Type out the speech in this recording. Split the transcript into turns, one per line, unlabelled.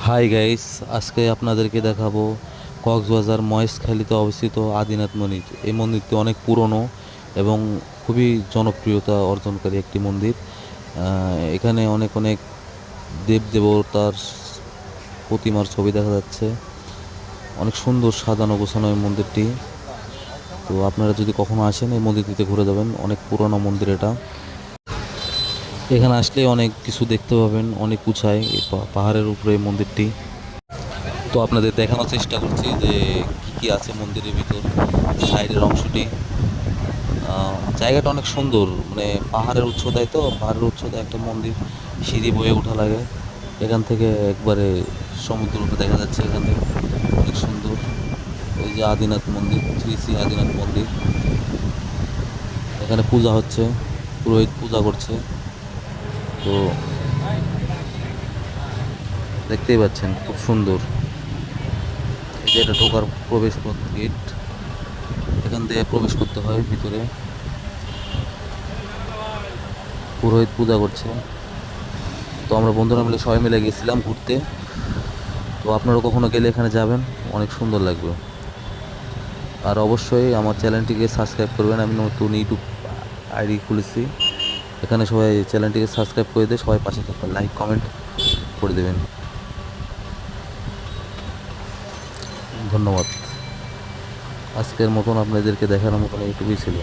Hi guys, আজকে আপনাদেরকে দেখাবো কক্সবাজার মহেশখালীতে অবস্থিত আদিনাথ মন্দির। এই মন্দিরটি অনেক পুরনো এবং খুবই জনপ্রিয়তা অর্জনকারী একটি মন্দির। এখানে অনেক অনেক দেব দেবতার প্রতিমার ছবি দেখা যাচ্ছে। অনেক সুন্দর সাজানো গোছানো এই মন্দিরটি। তো আপনারা যদি কখনো আসেন এই মন্দিরটিতে ঘুরে যাবেন, অনেক পুরনো মন্দির এটা। এখানে আসলে অনেক কিছু দেখতে পাবেন, অনেক উঁচায় এই পাহাড়ের উপরে এই মন্দিরটি। তো আপনাদের দেখানোর চেষ্টা করছি যে কি কি আছে মন্দিরের ভিতর। সাইডের অংশটি, জায়গাটা অনেক সুন্দর, মানে পাহাড়ের উচ্চতায়, তো পাহাড়ের উচ্চতায় একটা মন্দির, সিঁড়ি বয়ে ওঠা লাগে। এখান থেকে একবারে সমুদ্রটা দেখা যাচ্ছে। এখানে অনেক সুন্দর। ওই যে আদিনাথ মন্দির, শ্রী শ্রী আদিনাথ মন্দির। এখানে পূজা হচ্ছে, পুরোহিত পূজা করছে। তো দেখতেই পাচ্ছেন খুব সুন্দর। এই যে এটা ঢোকার প্রবেশ পথ, গেট। এখান থেকে প্রবেশ করতে হয় ভিতরে। পুরোহিত পূজা করছে। তো আমরা বন্ধুরা মিলে সবাই মিলে গেছিলাম ঘুরতে। তো আপনারা কখনো গেলে এখানে যাবেন, অনেক সুন্দর লাগবে। আর অবশ্যই আমার চ্যানেলটিকে সাবস্ক্রাইব করবেন। আমি নতুন ইউটিউব আইডি খুলেছি, এখানে সবাই চ্যানেলটিকে সাবস্ক্রাইব করে দিয়ে সবাই পাশে থাকবেন, লাইক কমেন্ট করে দেবেন। ধন্যবাদ। আজকের মতন আপনাদেরকে দেখানোর মতন এইটুকুই ছিল।